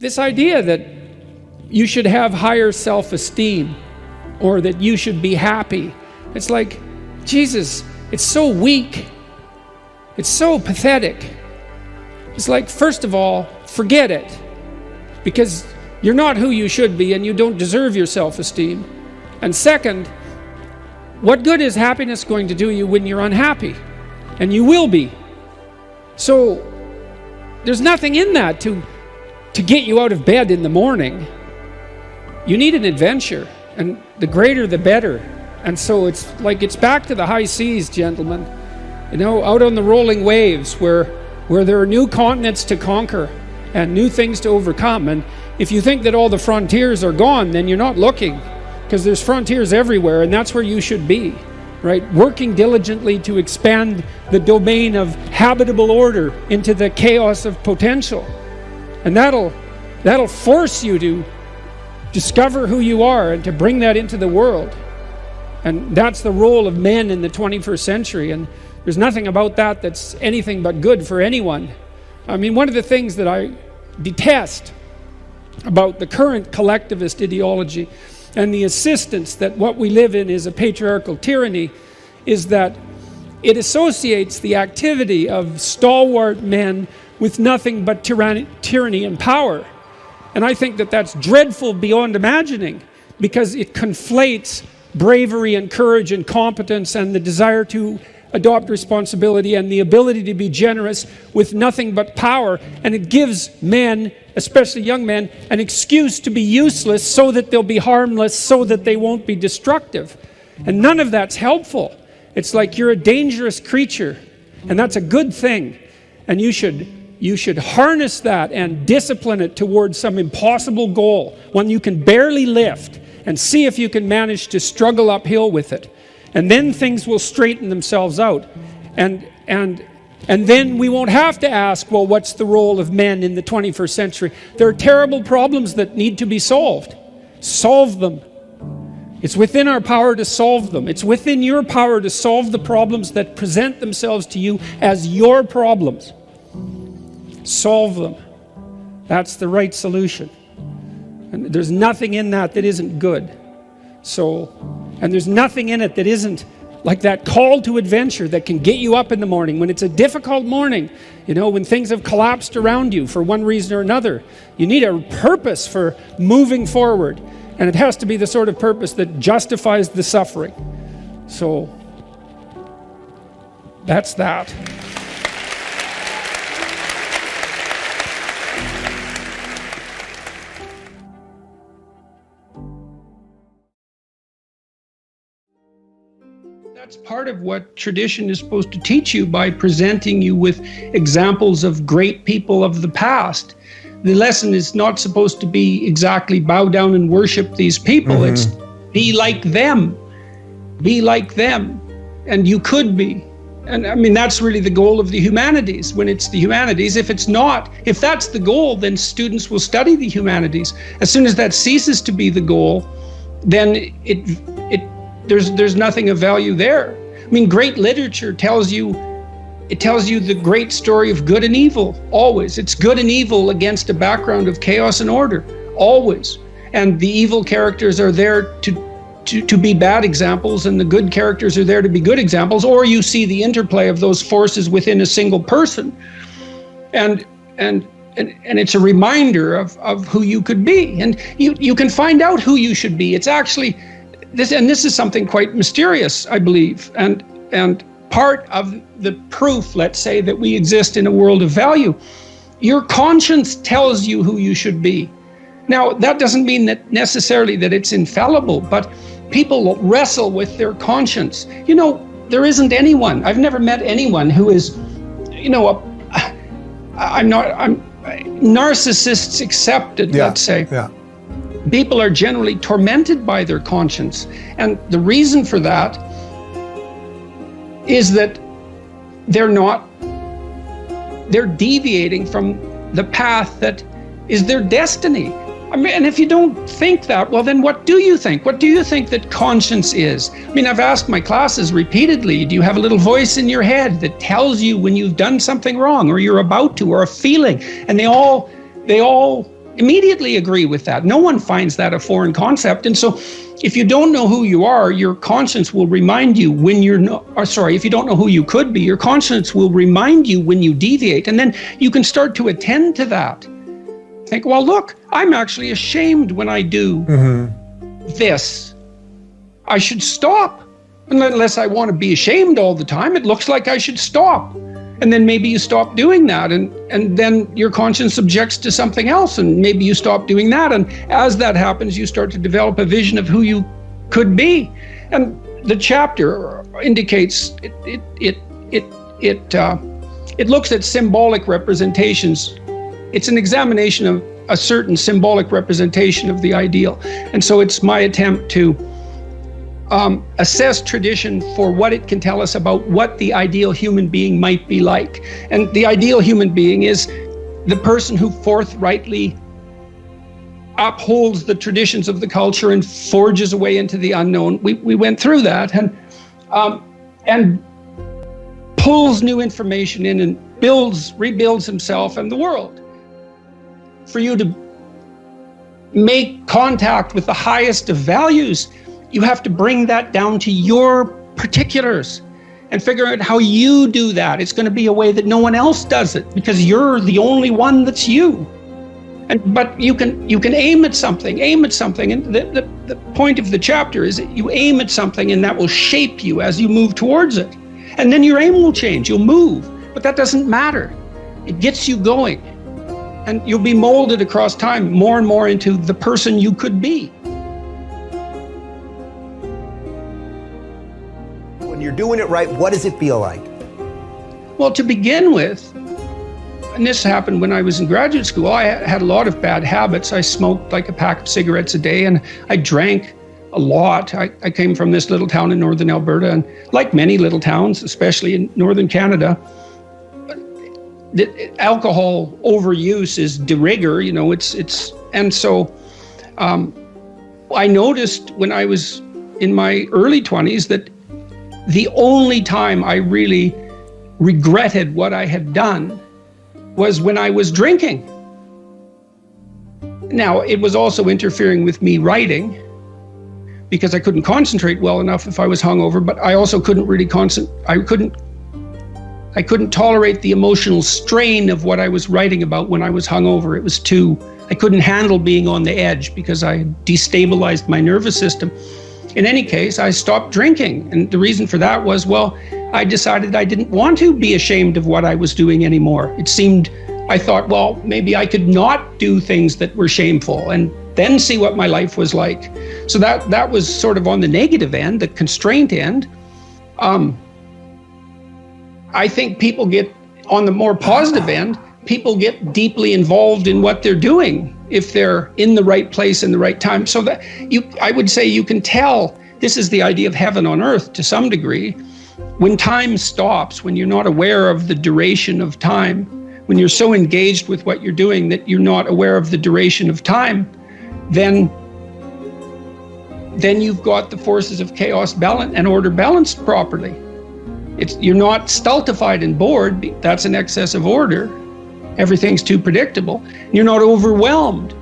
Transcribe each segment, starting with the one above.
this idea that you should have higher self-esteem or that you should be happy, it's like, Jesus, it's so weak. It's so pathetic. It's like, first of all, forget it, because you're not who you should be and you don't deserve your self-esteem. And second, what good is happiness going to do you when you're unhappy? And you will be. So there's nothing in that to get you out of bed in the morning. You need an adventure, and the greater the better. And so it's back to the high seas, gentlemen. You know, out on the rolling waves where there are new continents to conquer and new things to overcome. And if you think that all the frontiers are gone, then you're not looking, because there's frontiers everywhere, and that's where you should be, right? Working diligently to expand the domain of habitable order into the chaos of potential. And that'll force you to discover who you are and to bring that into the world. And that's the role of men in the 21st century. And there's nothing about that that's anything but good for anyone. I mean, one of the things that I detest about the current collectivist ideology and the insistence that what we live in is a patriarchal tyranny is that it associates the activity of stalwart men with nothing but tyranny and power. And I think that that's dreadful beyond imagining, because it conflates bravery and courage and competence and the desire to adopt responsibility and the ability to be generous with nothing but power. And it gives men, especially young men, an excuse to be useless so that they'll be harmless, so that they won't be destructive. And none of that's helpful. It's like you're a dangerous creature, and that's a good thing. And you should harness that and discipline it towards some impossible goal, one you can barely lift, and see if you can manage to struggle uphill with it. And then things will straighten themselves out. And then we won't have to ask, well, what's the role of men in the 21st century? There are terrible problems that need to be solved. Solve them. It's within our power to solve them. It's within your power to solve the problems that present themselves to you as your problems. Solve them. That's the right solution. And there's nothing in that isn't good. And there's nothing in it that isn't like that call to adventure that can get you up in the morning when it's a difficult morning, you know, when things have collapsed around you for one reason or another. You need a purpose for moving forward, and it has to be the sort of purpose that justifies the suffering. So that's that. That's part of what tradition is supposed to teach you by presenting you with examples of great people of the past. The lesson is not supposed to be exactly bow down and worship these people. Mm-hmm. It's be like them. Be like them. And you could be. And I mean, that's really the goal of the humanities. When it's the humanities, if that's the goal, then students will study the humanities. As soon as that ceases to be the goal, then there's nothing of value there. I mean, great literature tells you the great story of good and evil, always. It's good and evil against a background of chaos and order, always. And the evil characters are there to be bad examples, and the good characters are there to be good examples, or you see the interplay of those forces within a single person. And it's a reminder of who you could be. And you can find out who you should be. It's actually this is something quite mysterious, I believe, and part of the proof, let's say, that we exist in a world of value. Your conscience tells you who you should be. Now, that doesn't mean that necessarily that it's infallible, but people wrestle with their conscience. You know, there isn't anyone, I've never met anyone who is, you know, I'm narcissists accepted, let's say. Yeah. People are generally tormented by their conscience. And the reason for that is that they're deviating from the path that is their destiny. I mean, and if you don't think that, well, then what do you think? What do you think that conscience is? I mean, I've asked my classes repeatedly, do you have a little voice in your head that tells you when you've done something wrong or you're about to, or a feeling? And they all immediately agree with that. No one finds that a foreign concept. And so if you don't know who you are, your conscience will remind you when you're not, or sorry, if you don't know who you could be, your conscience will remind you when you deviate. And then you can start to attend to that. Think, well, look, I'm actually ashamed when I do this. I should stop. Unless I want to be ashamed all the time, it looks like I should stop. And then maybe you stop doing that, and then your conscience objects to something else, and maybe you stop doing that. And as that happens, you start to develop a vision of who you could be. And the chapter indicates it looks at symbolic representations. It's an examination of a certain symbolic representation of the ideal. And so it's my attempt to assess tradition for what it can tell us about what the ideal human being might be like. And the ideal human being is the person who forthrightly upholds the traditions of the culture and forges a way into the unknown. We went through that, and pulls new information in and rebuilds himself and the world. For you to make contact with the highest of values, you have to bring that down to your particulars and figure out how you do that. It's going to be a way that no one else does it, because you're the only one that's you. But you can aim at something, and the point of the chapter is that you aim at something and that will shape you as you move towards it. And then your aim will change, you'll move, but that doesn't matter. It gets you going, and you'll be molded across time more and more into the person you could be. When you're doing it right, what does it feel like? Well, to begin with, and this happened when I was in graduate school, I had a lot of bad habits. I smoked like a pack of cigarettes a day, and I drank a lot. I came from this little town in northern Alberta, and like many little towns, especially in northern Canada, the alcohol overuse is de rigueur, and so I noticed when I was in my early 20s that the only time I really regretted what I had done was when I was drinking. Now, it was also interfering with me writing, because I couldn't concentrate well enough if I was hungover, but I also couldn't really I couldn't tolerate the emotional strain of what I was writing about when I was hungover. It was I couldn't handle being on the edge because I had destabilized my nervous system. In any case, I stopped drinking. And the reason for that was, I decided I didn't want to be ashamed of what I was doing anymore. I thought, maybe I could not do things that were shameful and then see what my life was like. So that was sort of on the negative end, the constraint end. I think people get, on the more positive end, people get deeply involved in what they're doing if they're in the right place in the right time. So that I would say you can tell this is the idea of heaven on earth to some degree. When time stops, when you're not aware of the duration of time, when you're so engaged with what you're doing that you're not aware of the duration of time, then you've got the forces of chaos and order balanced properly. You're not stultified and bored. That's an excess of order. Everything's too predictable. You're not overwhelmed.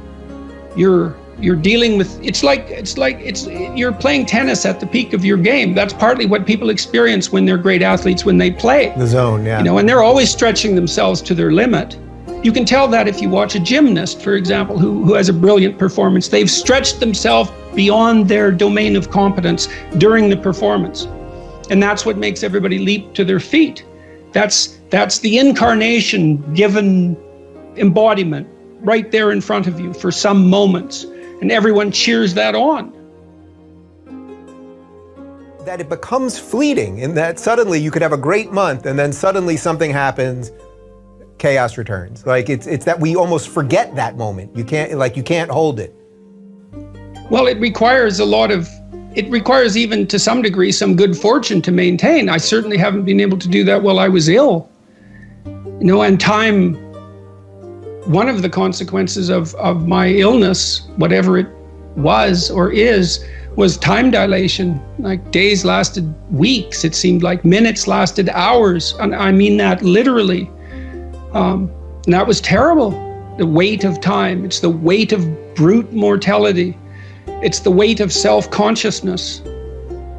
You're dealing with, you're playing tennis at the peak of your game. That's partly what people experience when they're great athletes, when they play. The zone, yeah. And they're always stretching themselves to their limit. You can tell that if you watch a gymnast, for example, who has a brilliant performance. They've stretched themselves beyond their domain of competence during the performance. And that's what makes everybody leap to their feet. That's the incarnation given embodiment right there in front of you for some moments. And everyone cheers that on. That it becomes fleeting, in that suddenly you could have a great month and then suddenly something happens, chaos returns. Like it's that we almost forget that moment. You can't hold it. Well, it requires even to some degree some good fortune to maintain. I certainly haven't been able to do that while I was ill. And time, one of the consequences of my illness, whatever it was or is, was time dilation. Like days lasted weeks, it seemed like minutes lasted hours. And I mean that literally. And that was terrible. the weight of time. It's the weight of brute mortality. It's the weight of self-consciousness.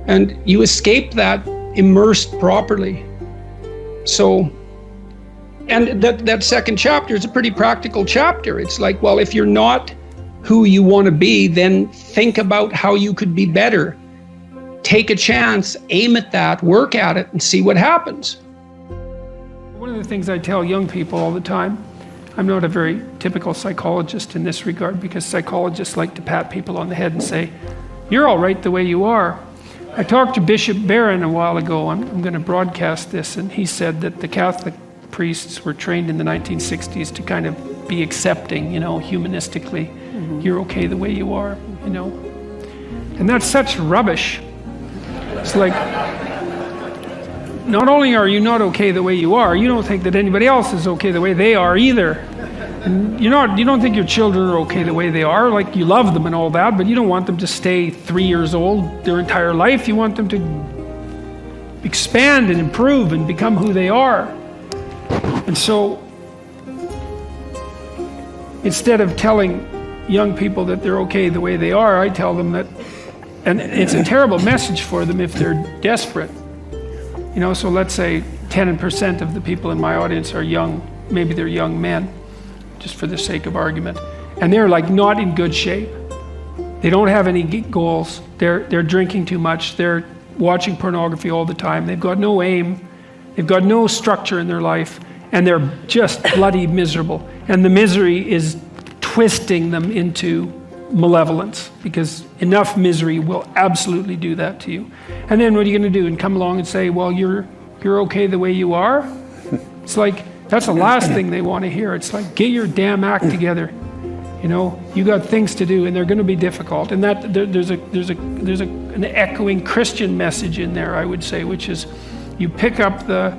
And you escape that immersed properly. So, and that second chapter is a pretty practical chapter. It's like, well, if you're not who you want to be, then think about how you could be better. Take a chance, aim at that, work at it, and see what happens. One of the things I tell young people all the time, I'm not a very typical psychologist in this regard, because psychologists like to pat people on the head and say, you're all right the way you are. I talked to Bishop Barron a while ago. I'm going to broadcast this, and he said that the Catholic priests were trained in the 1960s to kind of be accepting, humanistically. You're okay the way you are, And that's such rubbish. It's like, not only are you not okay the way you are, you don't think that anybody else is okay the way they are either. And you don't think your children are okay the way they are. Like, you love them and all that, but you don't want them to stay 3 years old their entire life. You want them to expand and improve and become who they are. And so, instead of telling young people that they're okay the way they are, I tell them that, and it's a terrible message for them if they're desperate. So let's say 10% of the people in my audience are young, maybe they're young men, just for the sake of argument, and they're like not in good shape. They don't have any goals. They're drinking too much. They're watching pornography all the time. They've got no aim. They've got no structure in their life, and they're just bloody miserable. And the misery is twisting them into malevolence, because enough misery will absolutely do that to you. And then what are you going to do? And come along and say, well, you're okay the way you are? It's like, that's the last thing they want to hear. It's like, get your damn act together. You got things to do, and they're going to be difficult. And that there's an echoing Christian message in there, I would say, which is, you pick up the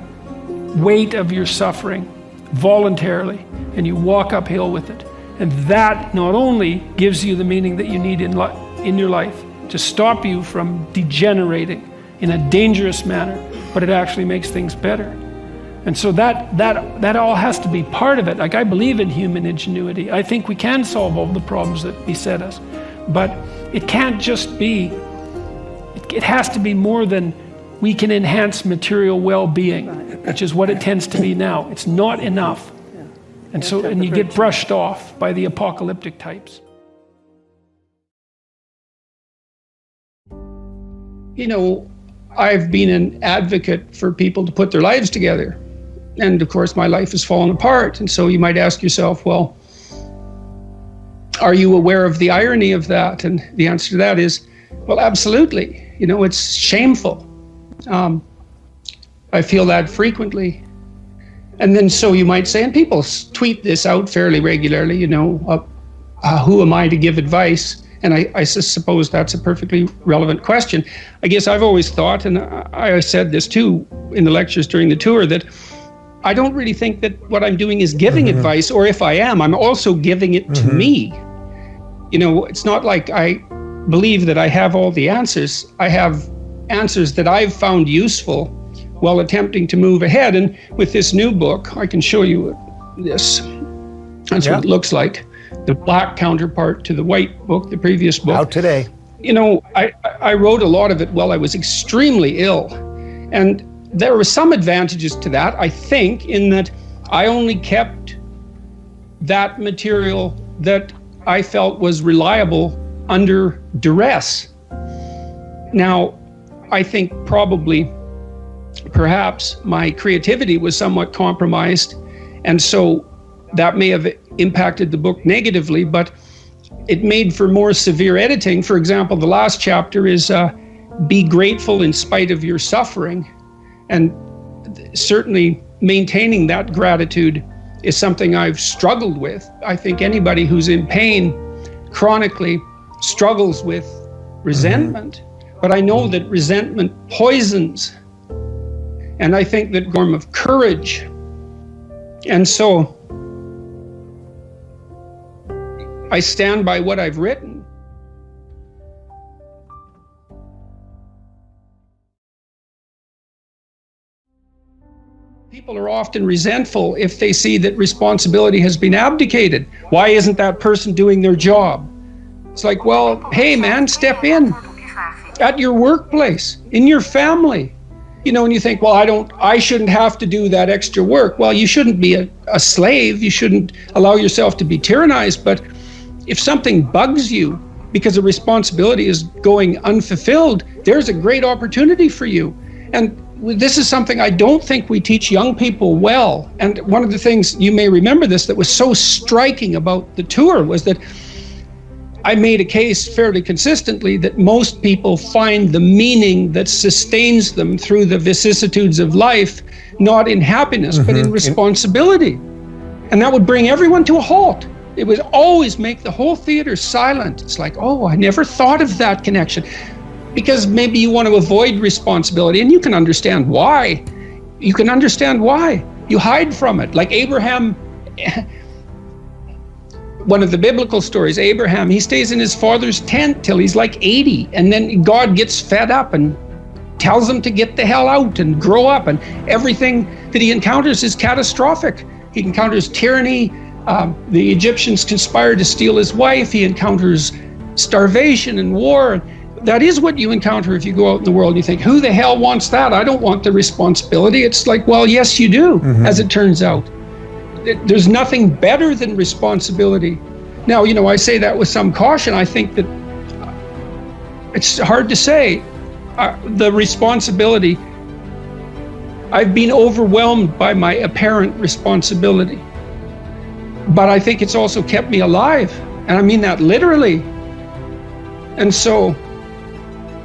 weight of your suffering voluntarily, and you walk uphill with it. And that not only gives you the meaning that you need in your life to stop you from degenerating in a dangerous manner, but it actually makes things better. And so that all has to be part of it. Like, I believe in human ingenuity. I think we can solve all the problems that beset us. But it can't just be, it has to be more than we can enhance material well-being, which is what it tends to be now. It's not enough. And so, and you get brushed off by the apocalyptic types. I've been an advocate for people to put their lives together. And of course, my life has fallen apart. And so you might ask yourself, well, are you aware of the irony of that? And the answer to that is, well, absolutely. It's shameful. I feel that frequently. And then so you might say, and people tweet this out fairly regularly, who am I to give advice? And I suppose that's a perfectly relevant question. I guess I've always thought, and I said this too in the lectures during the tour, that I don't really think that what I'm doing is giving advice, or if I am, I'm also giving it to me. It's not like I believe that I have all the answers. I have answers that I've found useful while attempting to move ahead. And with this new book, I can show you this. That's what it looks like. The black counterpart to the white book, the previous book. Out today. I wrote a lot of it while I was extremely ill. And there were some advantages to that, I think, in that I only kept that material that I felt was reliable under duress. Now, I think perhaps my creativity was somewhat compromised, and so that may have impacted the book negatively, but it made for more severe editing. For example, the last chapter is be grateful in spite of your suffering, and certainly maintaining that gratitude is something I've struggled with. I think anybody who's in pain chronically struggles with resentment, but I know that resentment poisons. And I think that form of courage. And so I stand by what I've written. People people are often resentful if they see that responsibility has been abdicated. Why isn't that person doing their job? It's like, well, hey man, step in at your workplace, in your family. You know, and you think, well, I shouldn't have to do that extra work. Well, you shouldn't be a slave. You shouldn't allow yourself to be tyrannized. But if something bugs you because a responsibility is going unfulfilled, there's a great opportunity for you. And this is something I don't think we teach young people well. And one of the things, you may remember this, that was so striking about the tour was that I made a case fairly consistently that most people find the meaning that sustains them through the vicissitudes of life, not in happiness, but in responsibility. And that would bring everyone to a halt. It would always make the whole theater silent. It's like, oh, I never thought of that connection. Because maybe you want to avoid responsibility, and you can understand why. You can understand why. You hide from it. Like Abraham, one of the biblical stories, Abraham, he stays in his father's tent till he's like 80, and then God gets fed up and tells him to get the hell out and grow up, and everything that he encounters is catastrophic. He encounters tyranny. The Egyptians conspire to steal his wife. He encounters starvation and war. That is what you encounter if you go out in the world and you think, who the hell wants that? I don't want the responsibility. It's like, well, yes, you do, as it turns out. There's nothing better than responsibility. Now, you know, I say that with some caution. I think that it's hard to say. The responsibility, I've been overwhelmed by my apparent responsibility. But I think it's also kept me alive. And I mean that literally. And so...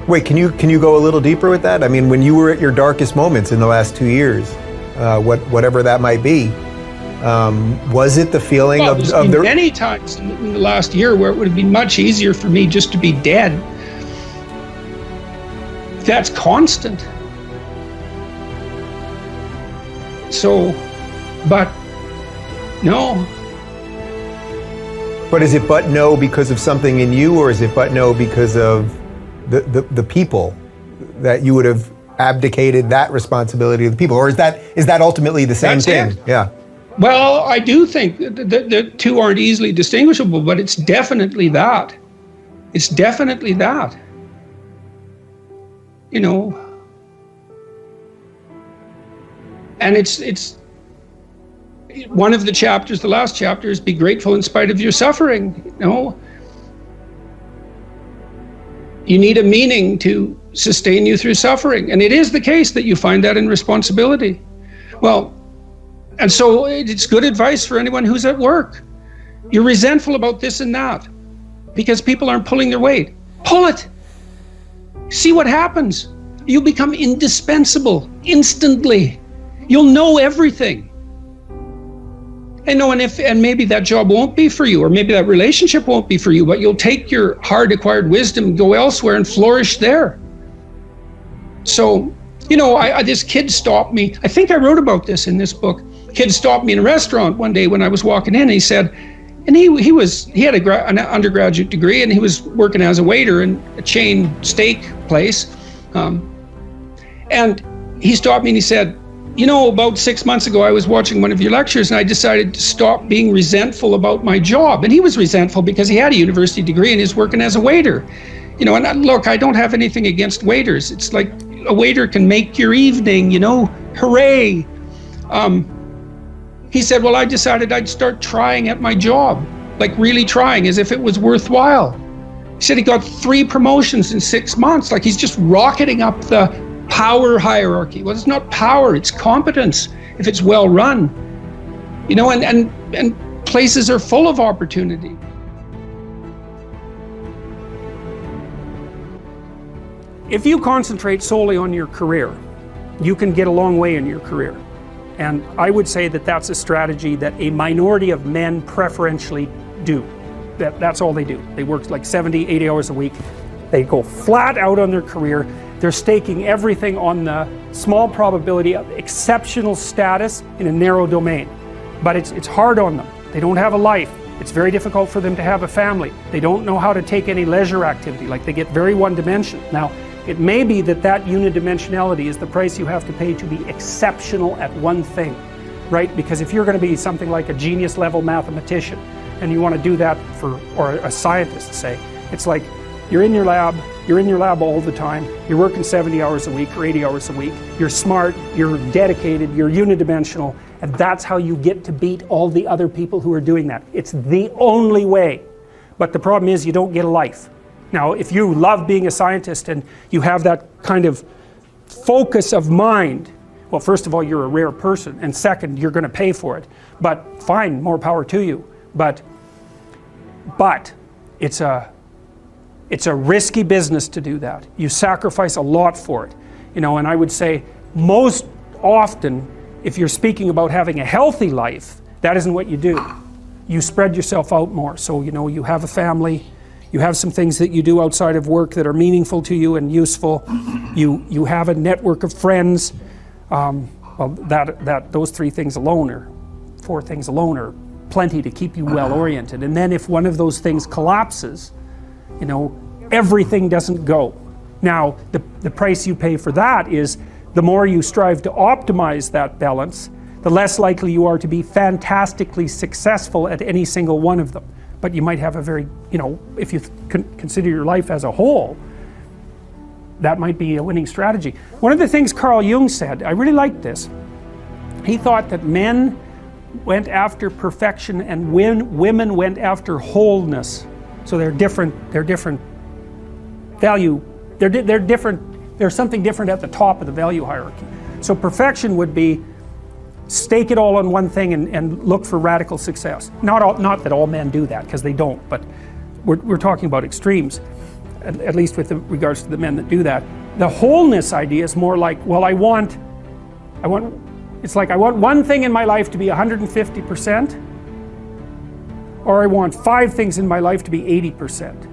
Wait, can you go a little deeper with that? I mean, when you were at your darkest moments in the last 2 years, whatever that might be, was it the feeling well, of the many times in the last year where it would have been much easier for me just to be dead. That's constant. So, but no. But is it but no because of something in you, or is it but no because of the people, that you would have abdicated that responsibility to the people, or is that ultimately the same thing? It. Yeah. Well, I do think that the two aren't easily distinguishable, but it's definitely that. It's definitely that. You know. And it's one of the chapters, the last chapter, is be grateful in spite of your suffering. You know. You need a meaning to sustain you through suffering. And it is the case that you find that in responsibility. Well, and so it's good advice for anyone who's at work. You're resentful about this and that because people aren't pulling their weight. Pull it. See what happens. You'll become indispensable instantly. You'll know everything. And maybe that job won't be for you, or maybe that relationship won't be for you, but you'll take your hard acquired wisdom, go elsewhere and flourish there. So, you know, this kid stopped me. I think I wrote about this in this book. Kid stopped me in a restaurant one day when I was walking in, and he said, and he had an undergraduate degree, and he was working as a waiter in a chain steak place. And he stopped me and he said, you know, about 6 months ago, I was watching one of your lectures and I decided to stop being resentful about my job. And he was resentful because he had a university degree and he's working as a waiter. You know, and look, I don't have anything against waiters. It's like a waiter can make your evening, you know, hooray. He said, well, I decided I'd start trying at my job, like really trying as if it was worthwhile. He said he got 3 promotions in 6 months, like he's just rocketing up the power hierarchy. Well, it's not power, it's competence if it's well run. You know, and places are full of opportunity. If you concentrate solely on your career, you can get a long way in your career. And I would say that that's a strategy that a minority of men preferentially do. That's all they do. They work like 70, 80 hours a week. They go flat out on their career. They're staking everything on the small probability of exceptional status in a narrow domain. But it's hard on them. They don't have a life. It's very difficult for them to have a family. They don't know how to take any leisure activity. Like, they get very one-dimensional. Now, It may be that that unidimensionality is the price you have to pay to be exceptional at one thing, right? Because if you're going to be something like a genius level mathematician and you want to do that or a scientist, say, it's like you're in your lab all the time, you're working 70 hours a week or 80 hours a week, you're smart, you're dedicated, you're unidimensional, and that's how you get to beat all the other people who are doing that. It's the only way. But the problem is you don't get a life. Now, if you love being a scientist and you have that kind of focus of mind, well, first of all, you're a rare person, and second, you're going to pay for it. But fine, more power to you. But it's a risky business to do that. You sacrifice a lot for it. You know, and I would say most often, if you're speaking about having a healthy life, that isn't what you do. You spread yourself out more. So, you know, you have a family, you have some things that you do outside of work that are meaningful to you and useful. You have a network of friends. Well, those 3 things alone, or 4 things alone, are plenty to keep you well oriented. And then if one of those things collapses, you know, everything doesn't go. Now, the price you pay for that is the more you strive to optimize that balance, the less likely you are to be fantastically successful at any single one of them. But you might have a very, you know, if you consider your life as a whole, that might be a winning strategy. One of the things Carl Jung said, I really liked this. He thought that men went after perfection and women went after wholeness. So they're different value, they're different, there's something different at the top of the value hierarchy. So perfection would be stake it all on one thing and look for radical success. Not that all men do that, because they don't, but we're talking about extremes, at least with regards to the men that do that. The wholeness idea is more like, well, it's like I want one thing in my life to be 150%, or I want 5 things in my life to be 80%.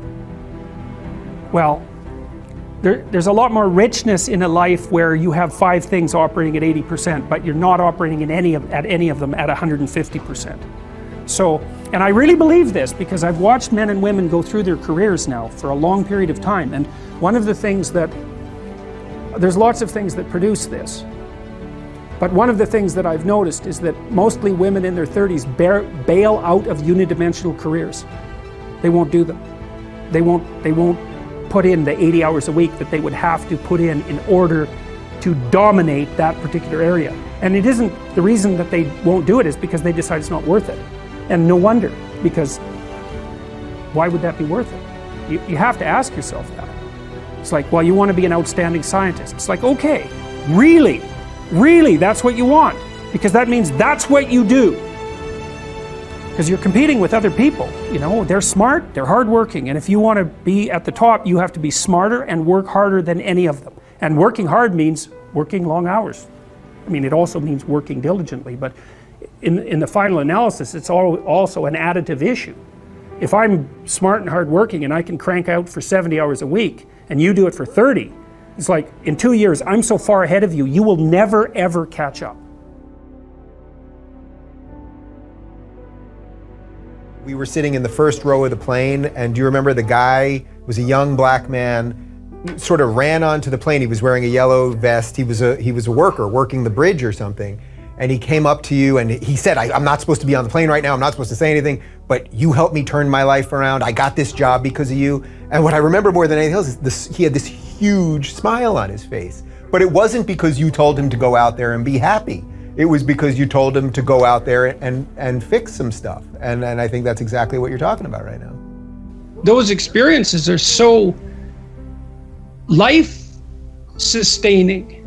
Well, there's a lot more richness in a life where you have 5 things operating at 80%, but you're not operating at any of them at 150%. So, and I really believe this because I've watched men and women go through their careers now for a long period of time, and one of the things there's lots of things that produce this, but one of the things that I've noticed is that mostly women in their 30s bail out of unidimensional careers. They won't do them. They won't put in the 80 hours a week that they would have to put in order to dominate that particular area. And it isn't, the reason that they won't do it is because they decide it's not worth it. And no wonder, because why would that be worth it? You have to ask yourself that. It's like, well, you want to be an outstanding scientist. It's like, okay, really, that's what you want, because that means that's what you do. Because you're competing with other people, you know, they're smart, they're hardworking, and if you want to be at the top, you have to be smarter and work harder than any of them. And working hard means working long hours. I mean, it also means working diligently, but in the final analysis, it's also an additive issue. If I'm smart and hardworking and I can crank out for 70 hours a week, and you do it for 30, it's like, in 2 years, I'm so far ahead of you, you will never ever catch up. We were sitting in the first row of the plane, and do you remember the guy was a young black man, sort of ran onto the plane. He was wearing a yellow vest. He was a worker working the bridge or something. And he came up to you and he said, I'm not supposed to be on the plane right now. I'm not supposed to say anything, but you helped me turn my life around. I got this job because of you. And what I remember more than anything else is he had this huge smile on his face. But it wasn't because you told him to go out there and be happy. It was because you told him to go out there and fix some stuff. And I think that's exactly what you're talking about right now. Those experiences are so life-sustaining.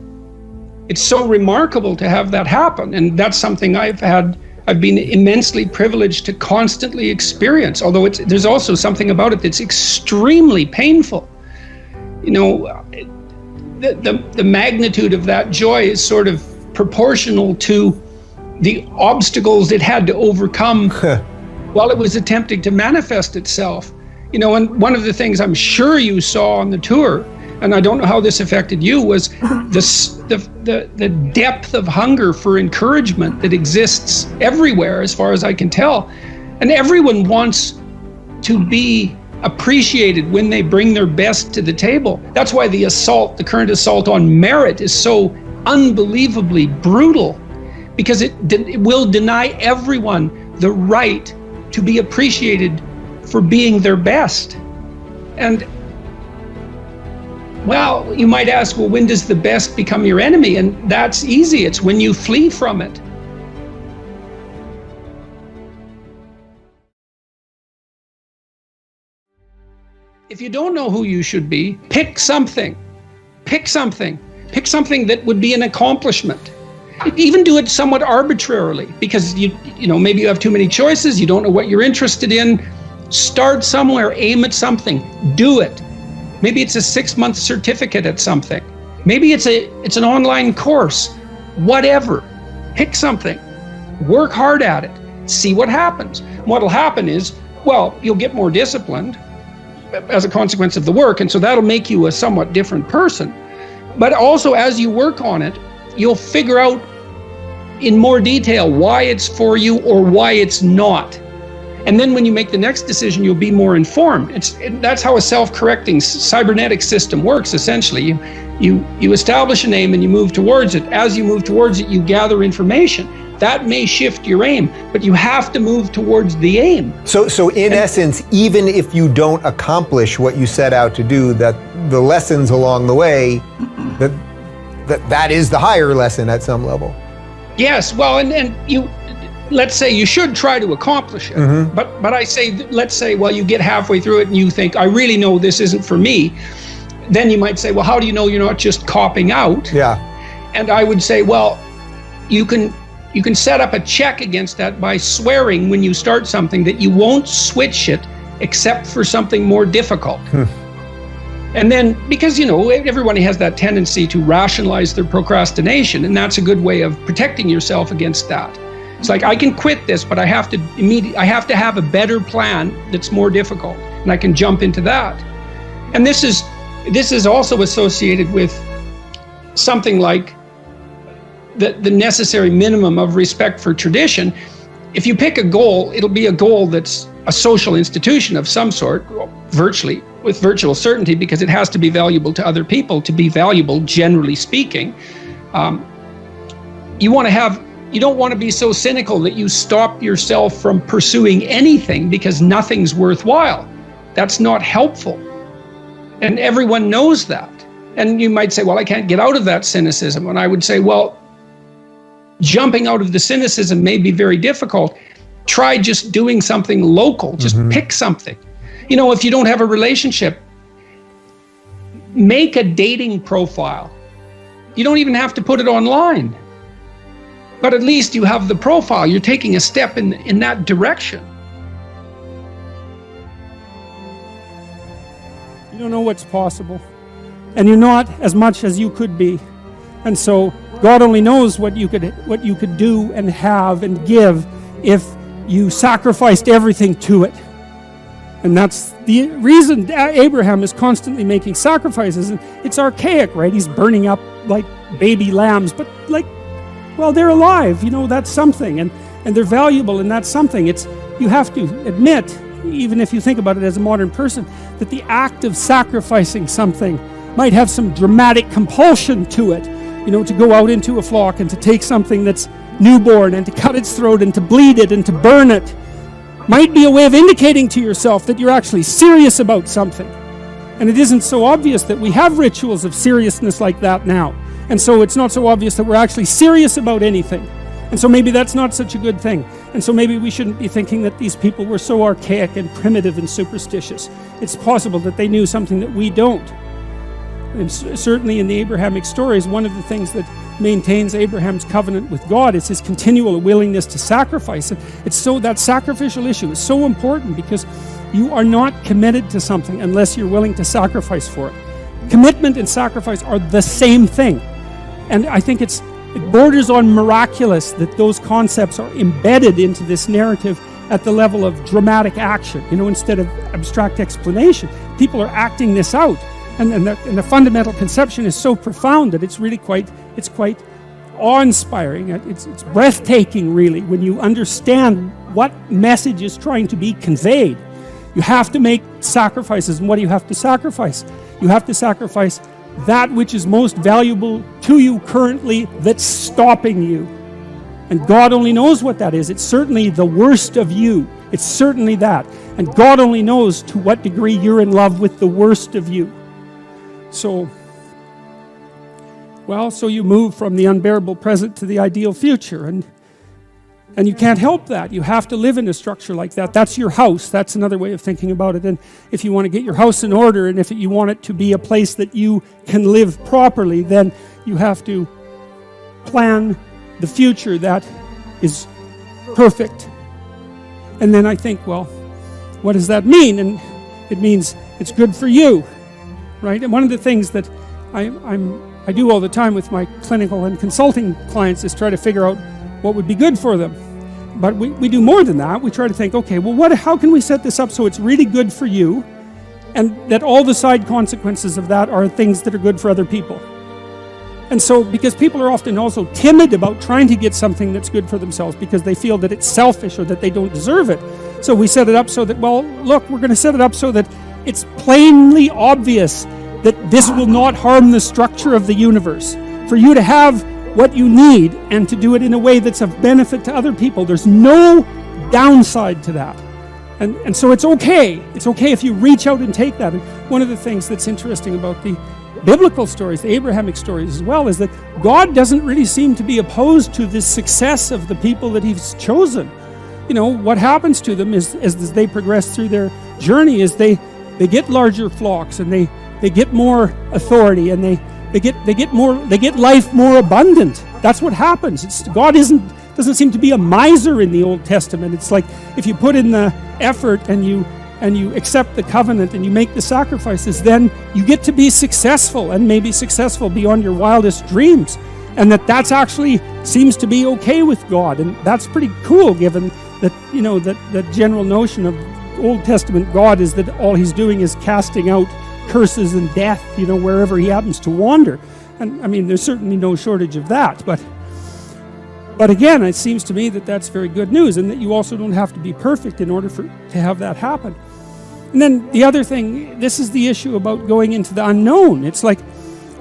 It's so remarkable to have that happen, and that's something I've been immensely privileged to constantly experience, although there's also something about it that's extremely painful. You know, the magnitude of that joy is sort of proportional to the obstacles it had to overcome while it was attempting to manifest itself. You know, and one of the things I'm sure you saw on the tour, and I don't know how this affected you, was the depth of hunger for encouragement that exists everywhere, as far as I can tell. And everyone wants to be appreciated when they bring their best to the table. That's why the current assault on merit is so unbelievably brutal, because it will deny everyone the right to be appreciated for being their best. And, well, you might ask, well, when does the best become your enemy? And that's easy. It's when you flee from it. If you don't know who you should be, pick something. Pick something. Pick something that would be an accomplishment. Even do it somewhat arbitrarily, because you know, maybe you have too many choices, you don't know what you're interested in. Start somewhere, aim at something, do it. Maybe it's a 6-month certificate at something. Maybe it's an online course. Whatever. Pick something. Work hard at it. See what happens. What'll happen is, well, you'll get more disciplined as a consequence of the work, and so that'll make you a somewhat different person. But also, as you work on it, you'll figure out in more detail why it's for you or why it's not. And then when you make the next decision, you'll be more informed. That's how a self-correcting cybernetic system works, essentially. You establish an aim and you move towards it. As you move towards it, you gather information. That may shift your aim, but you have to move towards the aim. So in essence, even if you don't accomplish what you set out to do, that the lessons along the way, that is the higher lesson at some level. Yes, well, and you, let's say you should try to accomplish it, but I say, let's say, well, you get halfway through it and you think, I really know this isn't for me. Then you might say, well, how do you know you're not just copping out? Yeah. And I would say, well, you can set up a check against that by swearing when you start something that you won't switch it except for something more difficult. And then, because, you know, everybody has that tendency to rationalize their procrastination, and that's a good way of protecting yourself against that. It's like, I can quit this, but I have to have a better plan that's more difficult, and I can jump into that. And this is also associated with something like the necessary minimum of respect for tradition. If you pick a goal, it'll be a goal that's a social institution of some sort, virtually, with virtual certainty, because it has to be valuable to other people to be valuable, generally speaking. You don't want to be so cynical that you stop yourself from pursuing anything because nothing's worthwhile. That's not helpful. And everyone knows that. And you might say, well, I can't get out of that cynicism. And I would say, well, jumping out of the cynicism may be very difficult. Try just doing something local. Just pick something. You know, if you don't have a relationship, make a dating profile. You don't even have to put it online. But at least you have the profile. You're taking a step in that direction. You don't know what's possible. And you're not as much as you could be. And so God only knows what you could do and have and give if you sacrificed everything to it. And that's the reason Abraham is constantly making sacrifices. And it's archaic, right? He's burning up like baby lambs, but like, well, they're alive, you know, that's something, and they're valuable, and that's something. You have to admit, even if you think about it as a modern person, that the act of sacrificing something might have some dramatic compulsion to it, you know, to go out into a flock and to take something that's newborn and to cut its throat and to bleed it and to burn it. Might be a way of indicating to yourself that you're actually serious about something. And it isn't so obvious that we have rituals of seriousness like that now. And so it's not so obvious that we're actually serious about anything. And so maybe that's not such a good thing. And so maybe we shouldn't be thinking that these people were so archaic and primitive and superstitious. It's possible that they knew something that we don't. And certainly in the Abrahamic stories, one of the things that maintains Abraham's covenant with God is his continual willingness to sacrifice. And it's so that sacrificial issue is so important, because you are not committed to something unless you're willing to sacrifice for it. Commitment and sacrifice are the same thing. And I think it borders on miraculous that those concepts are embedded into this narrative at the level of dramatic action, you know, instead of abstract explanation. People are acting this out. And the fundamental conception is so profound that it's really quite awe-inspiring. It's breathtaking, really, when you understand what message is trying to be conveyed. You have to make sacrifices. And what do you have to sacrifice? You have to sacrifice that which is most valuable to you currently that's stopping you. And God only knows what that is. It's certainly the worst of you. It's certainly that. And God only knows to what degree you're in love with the worst of you. So you move from the unbearable present to the ideal future. And you can't help that. You have to live in a structure like that. That's your house. That's another way of thinking about it. And if you want to get your house in order, and if you want it to be a place that you can live properly, then you have to plan the future that is perfect. And then I think, well, what does that mean? And it means it's good for you, right? And one of the things that I do all the time with my clinical and consulting clients is try to figure out what would be good for them. But we do more than that. We try to think, okay, well, how can we set this up so it's really good for you, and that all the side consequences of that are things that are good for other people. And so, because people are often also timid about trying to get something that's good for themselves because they feel that it's selfish or that they don't deserve it. So we set it up so that, well, look, we're going to set it up so that it's plainly obvious that this will not harm the structure of the universe. For you to have what you need and to do it in a way that's of benefit to other people. There's no downside to that. And so it's okay. It's okay if you reach out and take that. And one of the things that's interesting about the biblical stories, the Abrahamic stories as well, is that God doesn't really seem to be opposed to the success of the people that He's chosen. You know, what happens to them is as they progress through their journey is they get larger flocks, and they get more authority, and they get life more abundant. That's what happens. God doesn't seem to be a miser in the Old Testament. It's like if you put in the effort and you accept the covenant and you make the sacrifices, then you get to be successful, and maybe successful beyond your wildest dreams. And that's actually seems to be okay with God. And that's pretty cool, given that, you know, that general notion of Old Testament God is that all He's doing is casting out curses and death, you know, wherever He happens to wander. And I mean, there's certainly no shortage of that, but again, it seems to me that that's very good news, and that you also don't have to be perfect in order to have that happen. And then the other thing, this is the issue about going into the unknown. It's like,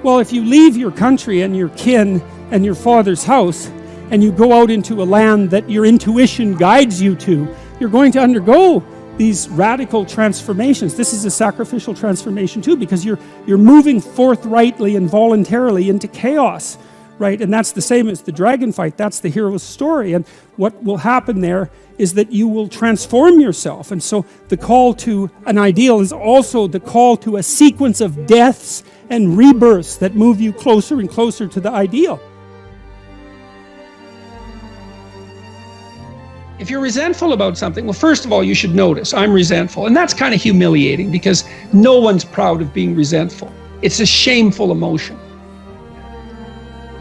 well, if you leave your country and your kin and your father's house, and you go out into a land that your intuition guides you to, you're going to undergo these radical transformations. This is a sacrificial transformation too, because you're moving forthrightly and voluntarily into chaos, right? And that's the same as the dragon fight. That's the hero's story. And what will happen there is that you will transform yourself. And so the call to an ideal is also the call to a sequence of deaths and rebirths that move you closer and closer to the ideal. If you're resentful about something, well, first of all, you should notice, I'm resentful. And that's kind of humiliating, because no one's proud of being resentful. It's a shameful emotion.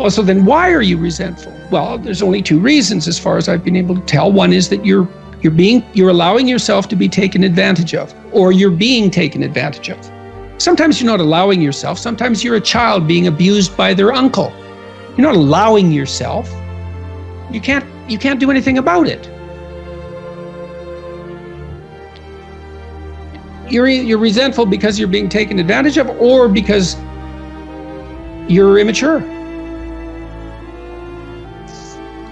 Also, then why are you resentful? Well, there's only two reasons as far as I've been able to tell. One is that you're allowing yourself to be taken advantage of, or you're being taken advantage of. Sometimes you're not allowing yourself. Sometimes you're a child being abused by their uncle. You're not allowing yourself. You can't do anything about it. You're resentful because you're being taken advantage of, or because you're immature.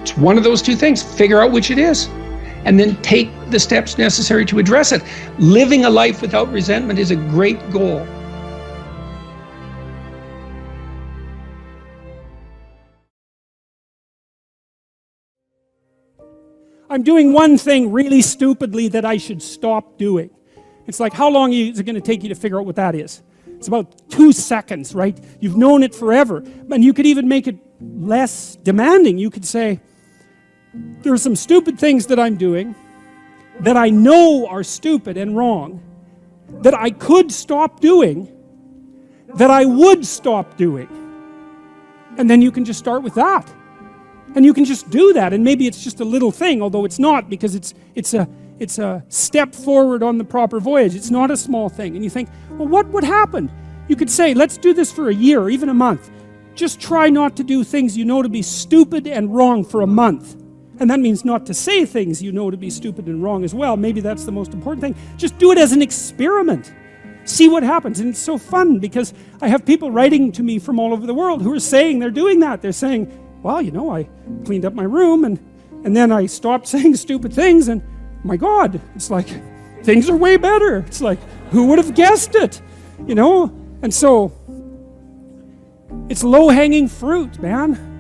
It's one of those two things. Figure out which it is, and then take the steps necessary to address it. Living a life without resentment is a great goal. I'm doing one thing really stupidly that I should stop doing. It's like, how long is it going to take you to figure out what that is? It's about 2 seconds, right? You've known it forever. And you could even make it less demanding. You could say, there are some stupid things that I'm doing that I know are stupid and wrong, that I could stop doing, that I would stop doing. And then you can just start with that. And you can just do that. And maybe it's just a little thing, although it's not, because it's a step forward on the proper voyage. It's not a small thing. And you think, well, what would happen? You could say, let's do this for a year or even a month. Just try not to do things you know to be stupid and wrong for a month. And that means not to say things you know to be stupid and wrong as well. Maybe that's the most important thing. Just do it as an experiment. See what happens. And it's so fun because I have people writing to me from all over the world who are saying they're doing that. They're saying, well, I cleaned up my room and then I stopped saying stupid things, and my God, it's like things are way better. It's like, who would have guessed it? And so it's low-hanging fruit, man.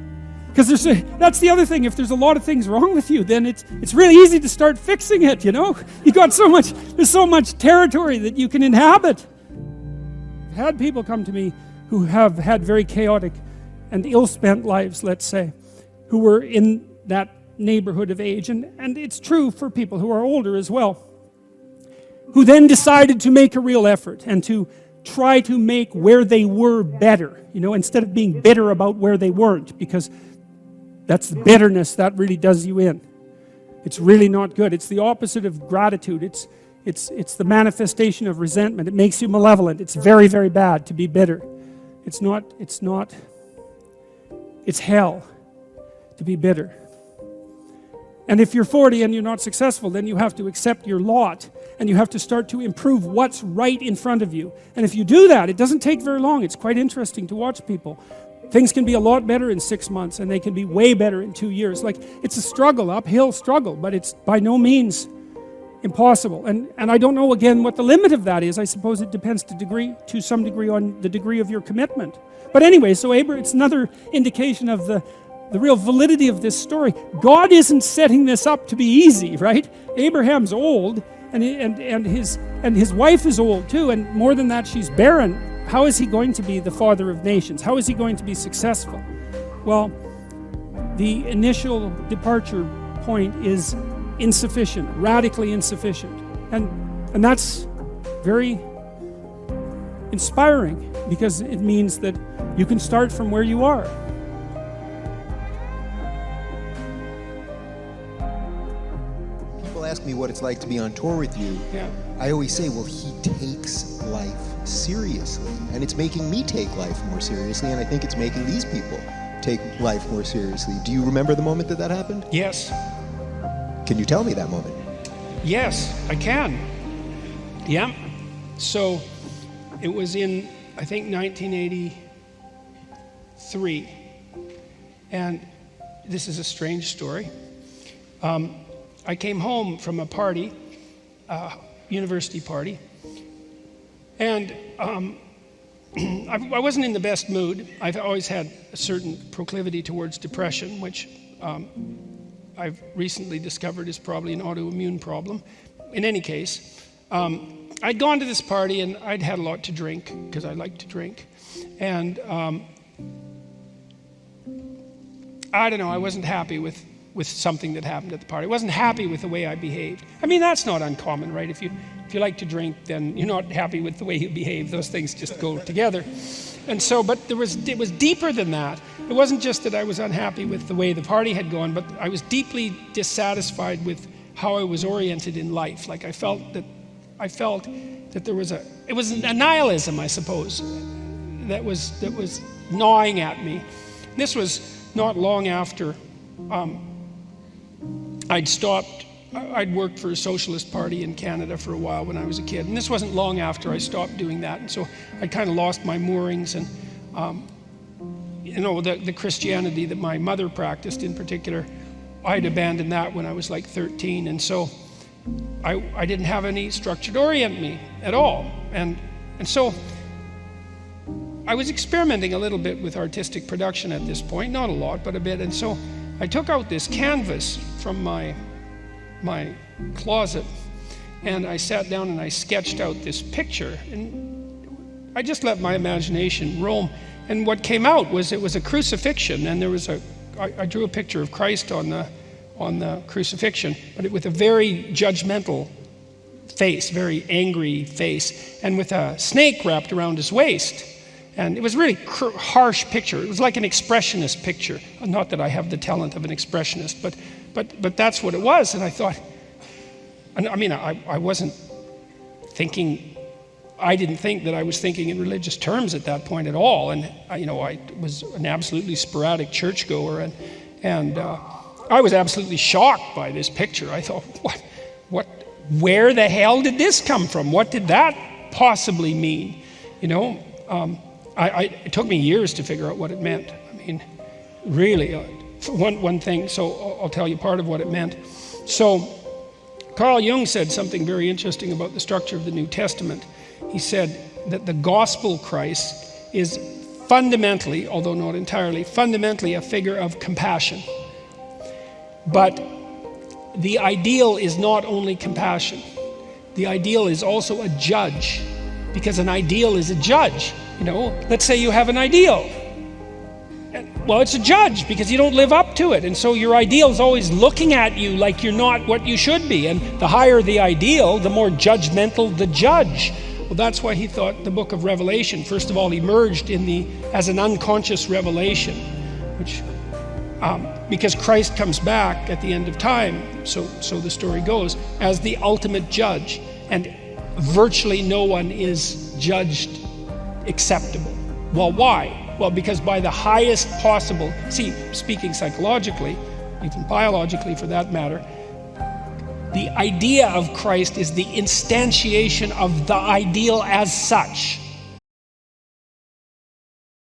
Because that's the other thing. If there's a lot of things wrong with you, then it's really easy to start fixing it, You got there's so much territory that you can inhabit. I've had people come to me who have had very chaotic and ill-spent lives, let's say, who were in that neighborhood of age, and it's true for people who are older as well, who then decided to make a real effort and to try to make where they were better, instead of being bitter about where they weren't, because that's the bitterness that really does you in. It's really not good. It's the opposite of gratitude. It's the manifestation of resentment. It makes you malevolent. It's very, very bad to be bitter. It's hell to be bitter. And if you're 40 and you're not successful, then you have to accept your lot and you have to start to improve what's right in front of you. And if you do that, it doesn't take very long. It's quite interesting to watch people. Things can be a lot better in 6 months and they can be way better in 2 years. Like, it's a struggle, uphill struggle, but it's by no means impossible. And I don't know, again, what the limit of that is. I suppose it depends to some degree on the degree of your commitment. But anyway, so it's another indication of the real validity of this story. God isn't setting this up to be easy, right? Abraham's old, and his wife is old too, and more than that, she's barren. How is he going to be the father of nations? How is he going to be successful? Well, the initial departure point is insufficient, radically insufficient. And that's very inspiring, because it means that you can start from where you are. People ask me what it's like to be on tour with you. Yeah. I always say, well, he takes life seriously, and it's making me take life more seriously, and I think it's making these people take life more seriously. Do you remember the moment that happened? Yes. Can you tell me that moment? Yes, I can. Yeah. So it was in, I think, 1983. And this is a strange story. I came home from a party, university party, and I wasn't in the best mood. I've always had a certain proclivity towards depression, which I've recently discovered is probably an autoimmune problem. In any case, I'd gone to this party and I'd had a lot to drink, because I like to drink. And I don't know, I wasn't happy with something that happened at the party. I wasn't happy with the way I behaved. I mean, that's not uncommon, right? If you like to drink, then you're not happy with the way you behave. Those things just go together. And so, but it was deeper than that. It wasn't just that I was unhappy with the way the party had gone, but I was deeply dissatisfied with how I was oriented in life. Like, I felt that there was it was a nihilism, I suppose, that was gnawing at me. This was not long after I'd worked for a socialist party in Canada for a while when I was a kid. And this wasn't long after I stopped doing that. And so I kind of lost my moorings. And, the Christianity that my mother practiced in particular, I'd abandoned that when I was like 13. And so I didn't have any structure to orient me at all. And so I was experimenting a little bit with artistic production at this point. Not a lot, but a bit. And so I took out this canvas from my closet, and I sat down and I sketched out this picture, and I just let my imagination roam. And what came out was, it was a crucifixion, and I drew a picture of Christ on the crucifixion, but with a very judgmental face, very angry face, and with a snake wrapped around his waist. And it was a really harsh picture. It was like an expressionist picture. Not that I have the talent of an expressionist, but that's what it was. And I thought, I wasn't thinking, I didn't think that I was thinking in religious terms at that point at all. And I was an absolutely sporadic churchgoer, and I was absolutely shocked by this picture. I thought, where the hell did this come from? What did that possibly mean? You know, it took me years to figure out what it meant. I mean, really, one thing, so I'll tell you part of what it meant. So Carl Jung said something very interesting about the structure of the New Testament. He said that the gospel Christ is fundamentally, although not entirely, fundamentally a figure of compassion. But the ideal is not only compassion. The ideal is also a judge, because an ideal is a judge. You know, let's say you have an ideal. Well, it's a judge because you don't live up to it. And so your ideal is always looking at you like you're not what you should be. And the higher the ideal, the more judgmental the judge. Well, that's why he thought the book of Revelation, first of all, emerged as an unconscious revelation, which because Christ comes back at the end of time, so the story goes, as the ultimate judge, and virtually no one is judged acceptable. Well, why? Well, because by the highest possible, speaking psychologically, even biologically for that matter, the idea of Christ is the instantiation of the ideal as such.